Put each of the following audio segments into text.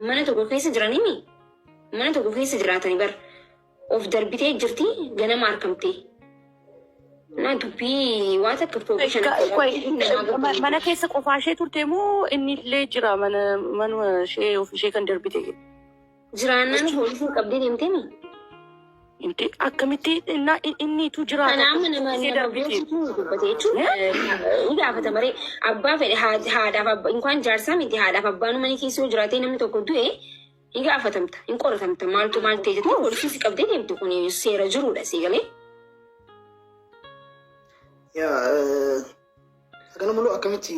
mana tokko keessa jiranimi mana tokko keessa jiraatanii bar of darbitee jirti ganama argamtee na dubbii waa takka profession mana keessa qofaa ishee turte moo inni illee jira mana ishee of ishee kan darbitee jiraannan poolisii qabdee deemteemi inti akkamitti inni tu jira kanaama nama beeksisu dubbate jechuun ni gaafata maree abbaa fedhe haadhaaf abbaa inkaan jaarsaa miti haadhaaf abbaan mana keessa jiraatee namni tokko du'e ni gaafatamta hin qoratamta maaltu maal ta'e jettee poolisii qabdee deemtu kun seera jiruudha siigalee yaa ganama mulu akkamitti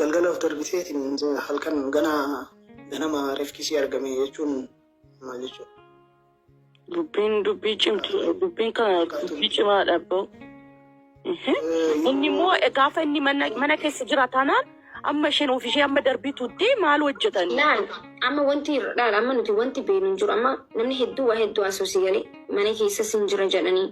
galgala of darbiteetiin halkan ganama reefkisii argame jechuun maal jechuudha dubbii cimti dubbiin kana dubbii cimaa dhabboo inni immoo gaafa inni mana keessa jira taanaan amma isheen ofishee amma darbii tuutti maal hojjetan laal amma wanti laal amma nuti wanti beenu hin jiru amma namni hedduu waa hedduu asoosi galee mana keessa sin jira jedhanii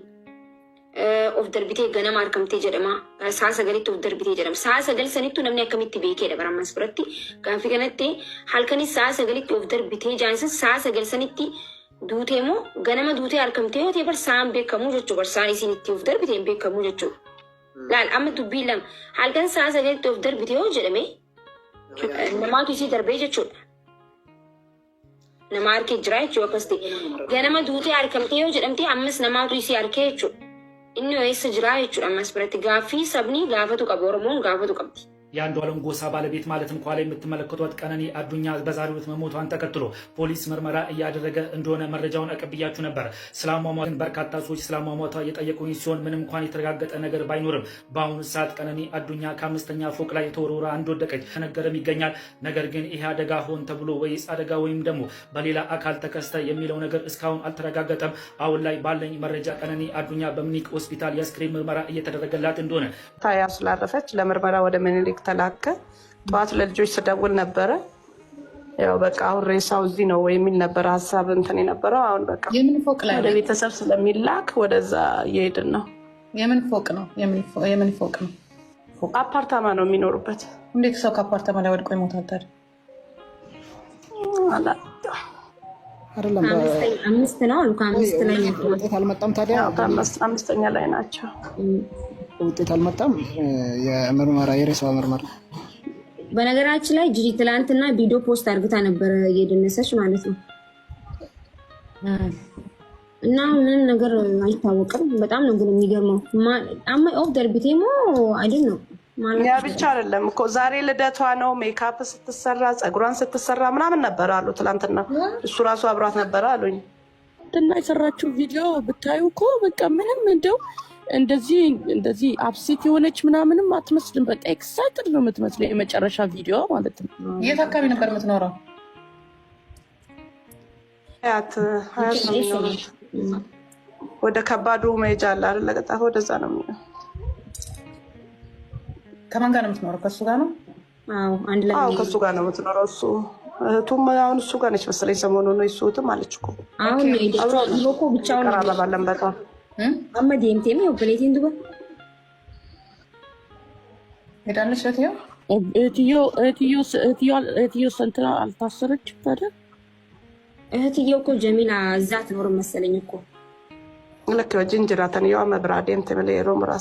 of darbitee ganama argamtee jedhama saa sagalitti of darbitee jedhama saa sagal sanittuu namni akkamitti beekeedha barammas biratti gaafi kanatti halkanis saa sagalitti of darbitee jaansa saa sagal sanitti duutee moo ganama duutee argamtee yoo ta'e barsaan beekamuu jechuudha barsaan isin itti of darbitee beekamuu jechuudha laal amma dubbii lama halkan saa sagalitti of darbitee yoo jedhame namaatu isii darbee jechuudha nama harkee jira jechuudha akkas ta'e ganama duutee argamtee yoo jedhamte ammas namaatu isii harkee jechuudha inni eessa jira jechuudha ammas biratti gaaffii sabni gaafatu qabu oromoon gaafatu qabdi. የአንዷለም ጎሳ ባለቤት ማለትም ኳላ የምትመለከቷት ቀነኒ አዱኛ በዛሬው ዕለት መሞቷን ተከትሎ ፖሊስ ምርመራ እያደረገ እንደሆነ መረጃውን አቀብያችሁ ነበር። ስላሟሟቷ በርካታ ሰዎች ስላሟሟቷ የጠየቁኝ ሲሆን ምንም እንኳን የተረጋገጠ ነገር ባይኖርም በአሁኑ ሰዓት ቀነኒ አዱኛ ከ5ኛ ፎቅ ላይ ተወርውራ እንደወደቀች ተነገረም ይገኛል። ነገር ግን ይሄ አደጋ ሆን ተብሎ ወይስ አደጋ ወይም ደግሞ በሌላ አካል ተከስተ የሚለው ነገር እስካሁን አልተረጋገጠም። አሁን ላይ ባለኝ መረጃ ቀነኒ አዱኛ በምኒልክ ሆስፒታል የአስክሬን ምርመራ እየተደረገላት እንደሆነ ታያ ስላረፈች ለምርመራ ወደ ምኒልክ ተላከ ጠዋት ለልጆች ስደውል ነበረ ያው በቃ አሁን ሬሳው እዚህ ነው የሚል ነበር ሐሳብ እንትን የነበረው አሁን በቃ የምን ፎቅ ላይ ወደ ቤተሰብ ስለሚላክ ወደዛ እየሄድን ነው የምን ፎቅ ነው የምን ፎቅ ነው አፓርታማ ነው የሚኖሩበት እንዴት ሰው ከአፓርታማ ላይ ወድቆ ይሞታል ታዲያ አይደለም አምስት ነው አምስት ላይ ነው ውጤት አልመጣም ታዲያ አምስተኛ ላይ ናቸው ውጤት አልመጣም የምርመራ የሬሳው ምርመራ በነገራችን ላይ ጂጂ ትላንትና ቪዲዮ ፖስት አድርግታ ነበር እየደነሰች ማለት ነው እና ምንም ነገር አይታወቅም በጣም ነው ግን የሚገርመው አማ ኦፍ ደርቢቴሞ አይደል ነው ማለት ያ ብቻ አይደለም እኮ ዛሬ ልደቷ ነው ሜካፕ ስትሰራ ጸጉሯን ስትሰራ ምናምን ነበር አሉ ትላንትና እሱ ራሱ አብሯት ነበር አሉኝ እና የሰራችው ቪዲዮ ብታዩ እኮ በቃ ምንም እንደው እንደዚህ አፕሴት የሆነች ምናምንም አትመስልም በቃ ኤክሳይትድ ነው የምትመስለው የመጨረሻ ቪዲዮ ማለት ነው የት አካባቢ ነበር የምትኖረው ወደ ከባዱ መሄጃ አለ አይደል ለቀጣው ወደዛ ነው የሚለው ከማን ጋር ነው የምትኖረው ከሱ ጋር ነው አዎ አንድ ላይ አዎ ከሱ ጋር ነው የምትኖረው እሱ እህቱም አሁን እሱ ጋር ነች መሰለኝ ሰሞኑን ነው እሱትም አለች እኮ አሁን ነው እኮ ብቻውን ቀራባለን በጣም አመድ የምቴም ነው ፕሌቲን ዱባ ሄዳለች እህትዮ ሰንትራ አልታሰረች ታዲያ እህትዮ እኮ ጀሚላ እዛ ትኖር መሰለኝ እኮ ልክ ጅንጅራተን ያው መብራዴም ተመለየሮ